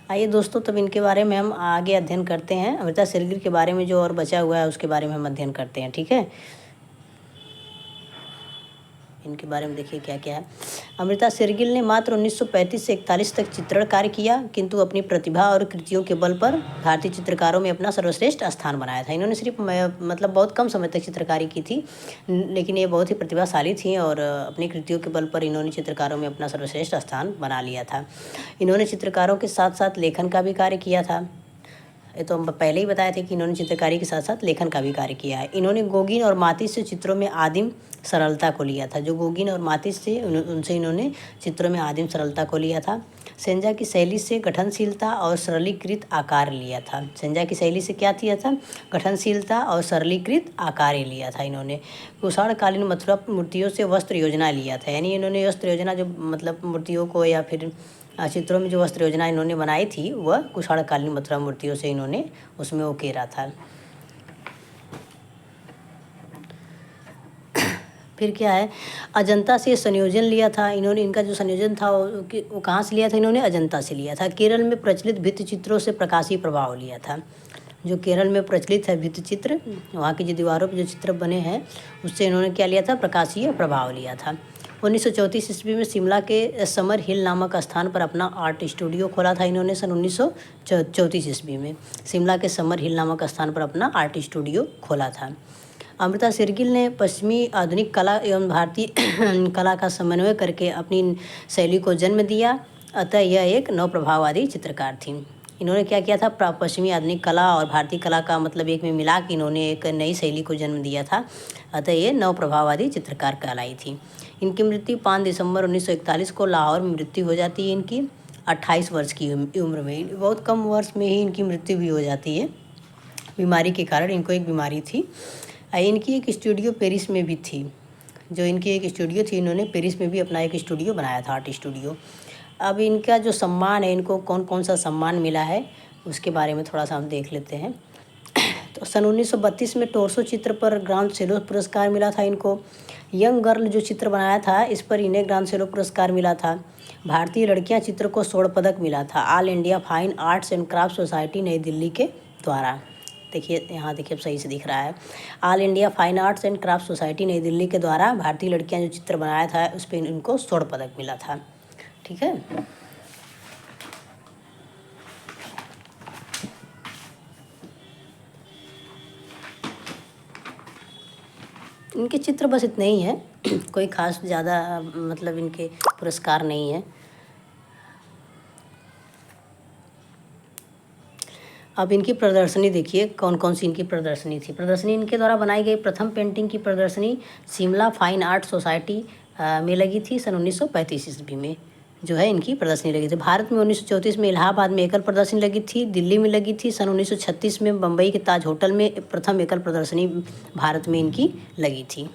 आइए दोस्तों, तब इनके बारे में हम आगे अध्ययन करते हैं। अमृता शेरगिल के बारे में जो और बचा हुआ है उसके बारे में हम अध्ययन करते हैं, ठीक है। इनके बारे में देखिए क्या क्या है। अमृता शेरगिल ने मात्र 1935 से 41 तक चित्रण कार्य किया, किंतु अपनी प्रतिभा और कृतियों के बल पर भारतीय चित्रकारों में अपना सर्वश्रेष्ठ स्थान बनाया था। इन्होंने सिर्फ मतलब बहुत कम समय तक चित्रकारी की थी, लेकिन ये बहुत ही प्रतिभाशाली थी और अपनी कृतियों के बल पर इन्होंने चित्रकारों में अपना सर्वश्रेष्ठ स्थान बना लिया था। इन्होंने चित्रकारों के साथ साथ लेखन का भी कार्य किया था। ये तो हम पहले ही बताए थे कि इन्होंने चित्रकारी के साथ साथ लेखन का भी कार्य किया है। इन्होंने गोगिन और मातिस से चित्रों में आदिम सरलता को लिया था। जो गोगिन और मातिस से उनसे इन्होंने चित्रों में आदिम सरलता को लिया था। सेंजा की शैली से गठनशीलता और सरलीकृत आकार लिया था। सेंजा की शैली से क्या किया था? गठनशीलता और सरलीकृत आकार लिया था इन्होंने। कुषाणकालीन मथुरा मूर्तियों से वस्त्र योजना लिया था, यानी इन्होंने वस्त्र योजना जो मतलब मूर्तियों को या फिर चित्रों में जो वस्त्र योजना इन्होंने बनाई थी वह कुषाणकालीन मथुरा मूर्तियों से इन्होंने उसमें उकेरा था। फिर क्या है, अजंता से संयोजन लिया था इन्होंने। इनका जो संयोजन था वो कहाँ से लिया था? इन्होंने अजंता से लिया था। केरल में प्रचलित भित्ति चित्रों से प्रकाशी प्रभाव लिया था। जो केरल में प्रचलित है भित्ति चित्र, वहाँ की जो दीवारों पर जो चित्र बने हैं उससे इन्होंने क्या लिया था? प्रकाशीय प्रभाव लिया था। 1934 ईस्वी में शिमला के समर हिल नामक स्थान पर अपना आर्ट स्टूडियो खोला था इन्होंने। सन 1934 ईस्वी में शिमला के समर हिल नामक स्थान पर अपना आर्ट स्टूडियो खोला था। अमृता शेरगिल ने पश्चिमी आधुनिक कला एवं भारतीय कला का समन्वय करके अपनी शैली को जन्म दिया, अतः यह एक नवप्रभाववादी चित्रकार थी। इन्होंने क्या किया था? पश्चिमी आधुनिक कला और भारतीय कला का मतलब एक में मिला के इन्होंने एक नई शैली को जन्म दिया था, अतः ये नवप्रभाववादी चित्रकार कहलाई थी। इनकी मृत्यु 5 दिसंबर 1941 को लाहौर में मृत्यु हो जाती है इनकी 28 वर्ष की उम्र में। बहुत कम वर्ष में ही इनकी मृत्यु भी हो जाती है बीमारी के कारण। इनको एक बीमारी थी। इनकी एक स्टूडियो पेरिस में भी थी। जो इनकी एक स्टूडियो थी, इन्होंने पेरिस में भी अपना एक स्टूडियो बनाया था, आर्ट स्टूडियो। अब इनका जो सम्मान है, इनको कौन कौन सा सम्मान मिला है उसके बारे में थोड़ा सा हम देख लेते हैं। तो सन 1932 में टोर्सो चित्र पर ग्रांड सेलो पुरस्कार मिला था इनको। यंग गर्ल जो चित्र बनाया था इस पर इन्हें ग्रांड सेलो पुरस्कार मिला था। भारतीय लड़कियां चित्र को स्वर्ण पदक मिला था all India fine arts and craft society नई दिल्ली के द्वारा। देखिए यहाँ देखिए, अब सही से दिख रहा है। All India fine arts and craft society नई दिल्ली के द्वारा भारतीय लड़कियां जो चित्र बनाया था उस पर इनको स्वर्ण पदक मिला था, ठीक है। इनके चित्र बस इतने ही हैं, कोई खास ज़्यादा मतलब इनके पुरस्कार नहीं है। अब इनकी प्रदर्शनी देखिए, कौन कौन सी इनकी प्रदर्शनी थी। प्रदर्शनी इनके द्वारा बनाई गई प्रथम पेंटिंग की प्रदर्शनी शिमला फाइन आर्ट सोसाइटी में लगी थी सन 1935 ईस्वी में जो है इनकी प्रदर्शनी लगी थी। भारत में 1934 में इलाहाबाद में एकल प्रदर्शनी लगी थी, दिल्ली में लगी थी। सन 1936 में बम्बई के ताज होटल में प्रथम एकल प्रदर्शनी भारत में इनकी लगी थी।